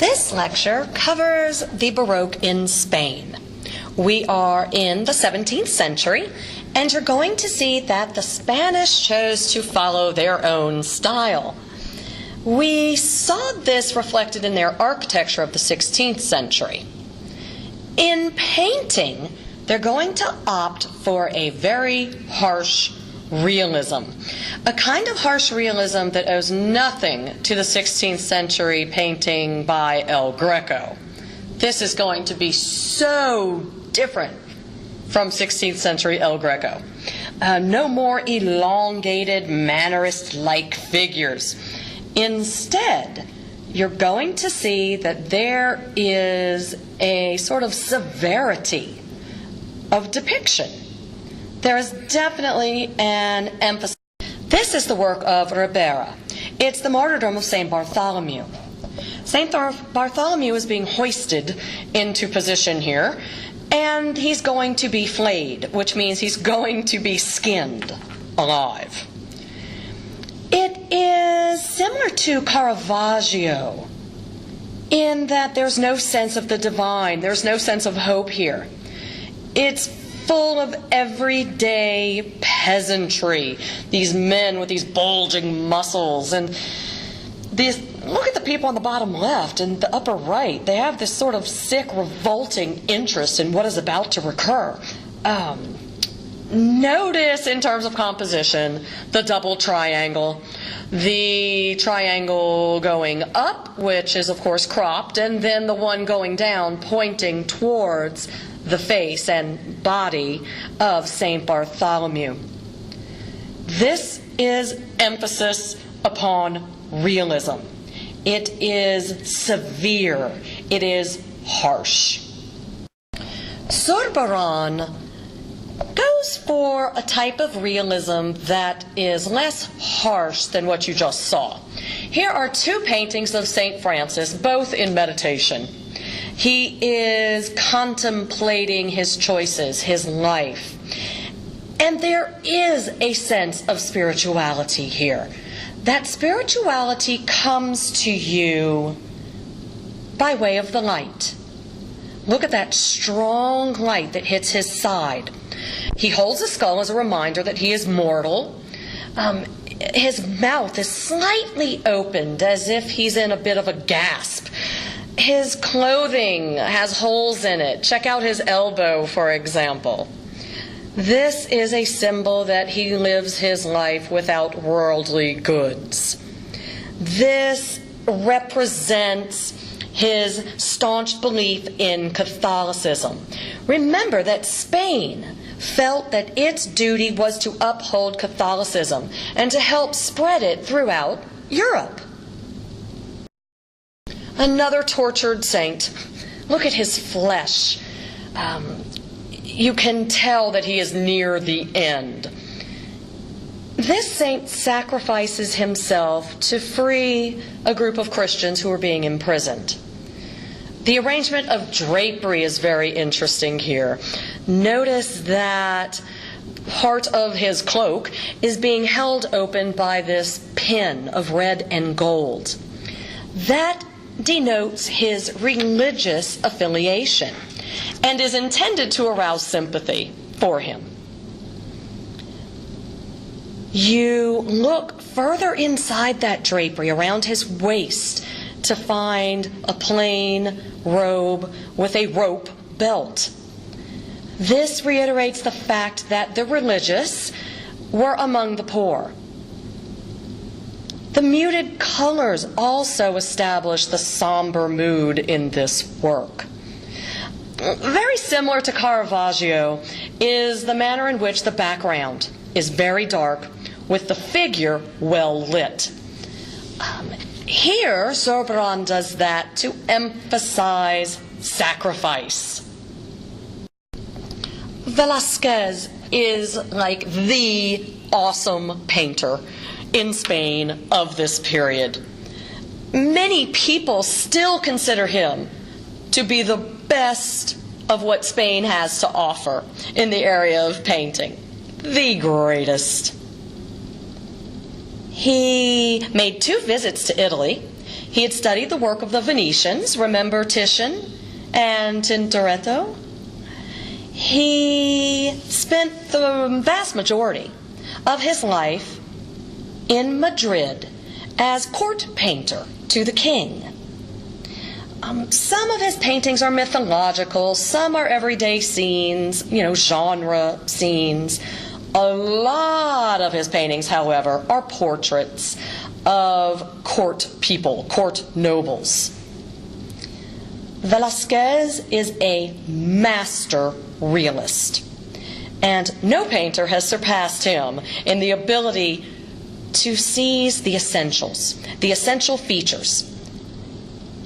This lecture covers the Baroque in Spain. We are in the 17th century, and you're going to see that the Spanish chose to follow their own style. We saw this reflected in their architecture of the 16th century. In painting, they're going to opt for a very harsh realism, a kind of harsh realism that owes nothing to the 16th century painting by El Greco. This is going to be so different from 16th century El Greco. No more elongated, mannerist-like figures. Instead, you're going to see that there is a sort of severity of depiction. There is definitely an emphasis. This is the work of Ribera. It's the martyrdom of St. Bartholomew. St. Bartholomew is being hoisted into position here, and he's going to be flayed, which means he's going to be skinned alive. It is similar to Caravaggio in that there's no sense of the divine, there's no sense of hope here. It's full of everyday peasantry, these men with these bulging muscles, and these. Look at the people on the bottom left and the upper right. They have this sort of sick, revolting interest in what is about to recur. Notice in terms of composition the double triangle. The triangle going up, which is of course cropped, and then the one going down pointing towards the face and body of St. Bartholomew. This is emphasis upon realism. It is severe. It is harsh. Zurbarán goes for a type of realism that is less harsh than what you just saw. Here are two paintings of St. Francis, both in meditation. He is contemplating his choices, his life. And there is a sense of spirituality here. That spirituality comes to you by way of the light. Look at that strong light that hits his side. He holds a skull as a reminder that he is mortal. His mouth is slightly opened as if he's in a bit of a gasp. His clothing has holes in it. Check out his elbow, for example. This is a symbol that he lives his life without worldly goods. This represents his staunch belief in Catholicism. Remember that Spain felt that its duty was to uphold Catholicism and to help spread it throughout Europe. Another tortured saint. Look at his flesh. You can tell that he is near the end. This saint sacrifices himself to free a group of Christians who are being imprisoned. The arrangement of drapery is very interesting here. Notice that part of his cloak is being held open by this pin of red and gold. That denotes his religious affiliation and is intended to arouse sympathy for him. You look further inside that drapery around his waist to find a plain robe with a rope belt. This reiterates the fact that the religious were among the poor. The muted colors also establish the somber mood in this work. Very similar to Caravaggio is the manner in which the background is very dark with the figure well lit. Here, Zurbarán does that to emphasize sacrifice. Velázquez is like the awesome painter in Spain of this period. Many people still consider him to be the best of what Spain has to offer in the area of painting. The greatest. He made 2 visits to Italy. He had studied the work of the Venetians. Remember Titian and Tintoretto? He spent the vast majority of his life in Madrid as court painter to the king. Some of his paintings are mythological, some are everyday scenes, genre scenes. A lot of his paintings, however, are portraits of court people, court nobles. Velázquez is a master realist, and no painter has surpassed him in the ability to seize the essentials, the essential features,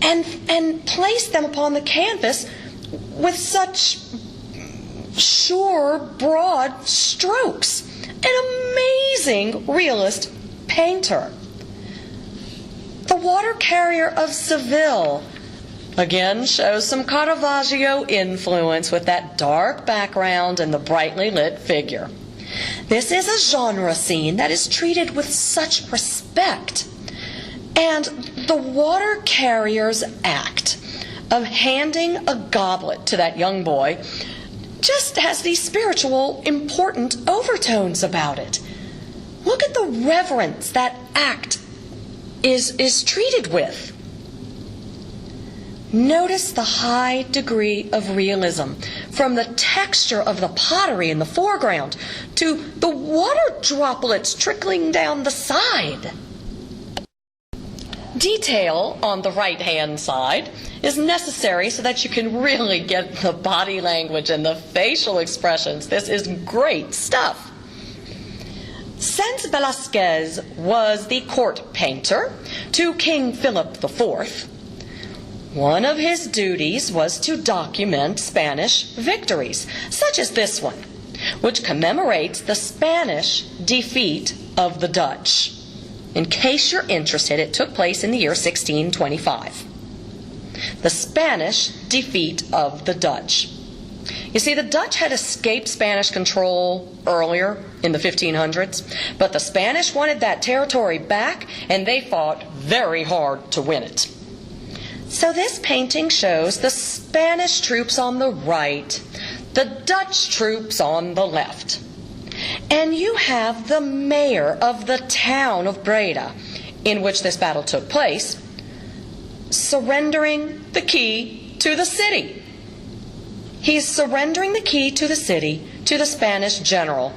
and place them upon the canvas with such sure, broad strokes. An amazing realist painter. The Water Carrier of Seville again shows some Caravaggio influence with that dark background and the brightly lit figure. This is a genre scene that is treated with such respect. And the water carrier's act of handing a goblet to that young boy just has these spiritual, important overtones about it. Look at the reverence that act is treated with. Notice the high degree of realism, from the texture of the pottery in the foreground to the water droplets trickling down the side. Detail on the right-hand side is necessary so that you can really get the body language and the facial expressions. This is great stuff. Since Velázquez was the court painter to King Philip IV, one of his duties was to document Spanish victories, such as this one, which commemorates the Spanish defeat of the Dutch. In case you're interested, it took place in the year 1625. The Spanish defeat of the Dutch. You see, the Dutch had escaped Spanish control earlier in the 1500s, but the Spanish wanted that territory back, and they fought very hard to win it. So this painting shows the Spanish troops on the right, the Dutch troops on the left. And you have the mayor of the town of Breda, in which this battle took place, surrendering the key to the city. He's surrendering the key to the city to the Spanish general,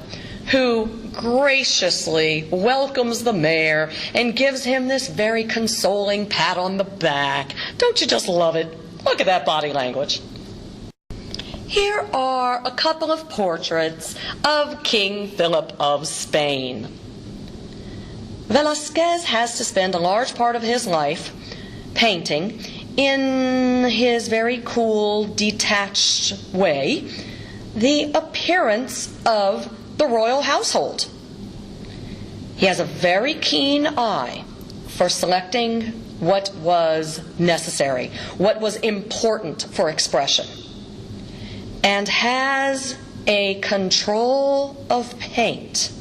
who graciously welcomes the mayor and gives him this very consoling pat on the back. Don't you just love it? Look at that body language. Here are a couple of portraits of King Philip of Spain. Velázquez has to spend a large part of his life painting in his very cool, detached way the appearance of the royal household. He has a very keen eye for selecting what was necessary, what was important for expression, and has a control of paint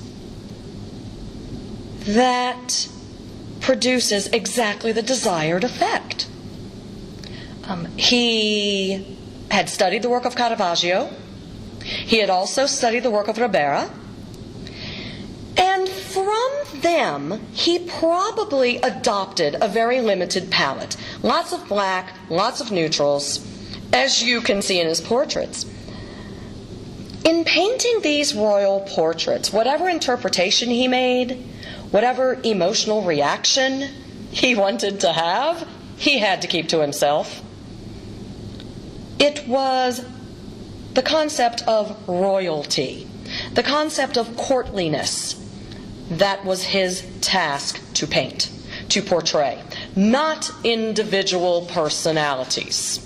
that produces exactly the desired effect. He had studied the work of Caravaggio. He had also studied the work of Ribera. And from them, he probably adopted a very limited palette. Lots of black, lots of neutrals, as you can see in his portraits. In painting these royal portraits, whatever interpretation he made, whatever emotional reaction he wanted to have, he had to keep to himself. It was the concept of royalty, the concept of courtliness, that was his task to paint, to portray, not individual personalities.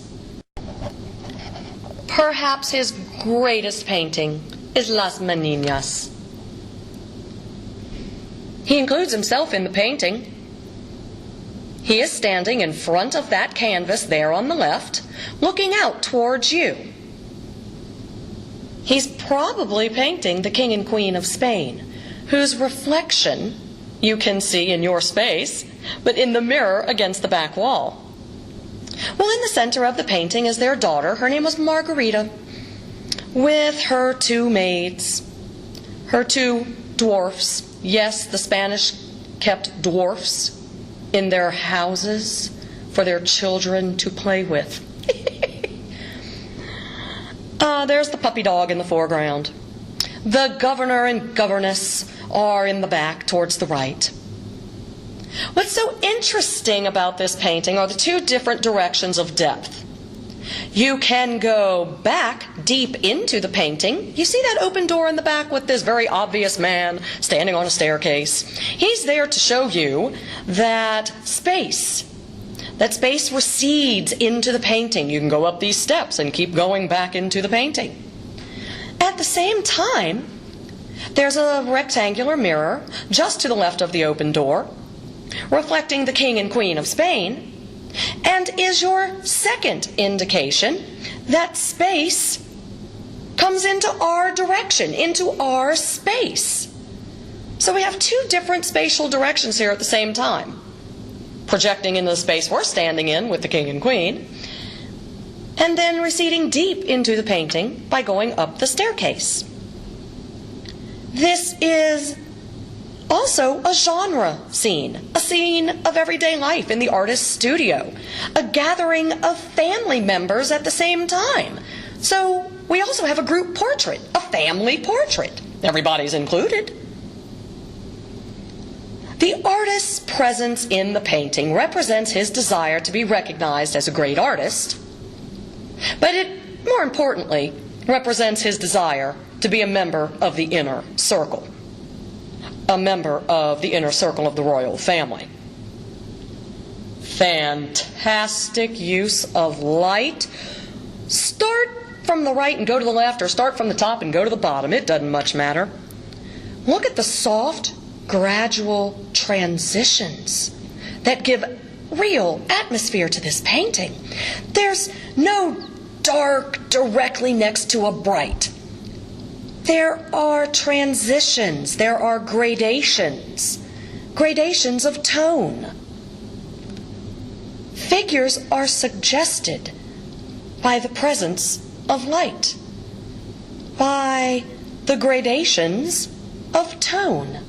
Perhaps his greatest painting is Las Meninas. He includes himself in the painting. He is standing in front of that canvas there on the left, looking out towards you. He's probably painting the King and Queen of Spain, whose reflection you can see in your space, but in the mirror against the back wall. Well, in the center of the painting is their daughter. Her name was Margarita, with her two maids, her two dwarfs. Yes, the Spanish kept dwarfs in their houses for their children to play with. There's the puppy dog in the foreground. The governor and governess are in the back towards the right. What's so interesting about this painting are the two different directions of depth. You can go back deep into the painting. You see that open door in the back with this very obvious man standing on a staircase? He's there to show you that space recedes into the painting. You can go up these steps and keep going back into the painting. At the same time, there's a rectangular mirror just to the left of the open door, reflecting the King and Queen of Spain, and is your second indication that space comes into our direction, into our space. So we have two different spatial directions here at the same time, projecting into the space we're standing in with the King and Queen, and then receding deep into the painting by going up the staircase. This is also a genre scene, a scene of everyday life in the artist's studio, a gathering of family members at the same time. So we also have a group portrait, a family portrait. Everybody's included. The artist's presence in the painting represents his desire to be recognized as a great artist, but it, more importantly, represents his desire to be a member of the inner circle, a member of the inner circle of the royal family. Fantastic use of light. Start from the right and go to the left, or start from the top and go to the bottom. It doesn't much matter. Look at the soft, gradual transitions that give real atmosphere to this painting. There's no dark directly next to a bright. There are transitions, there are gradations of tone. Figures are suggested by the presence of light, by the gradations of tone.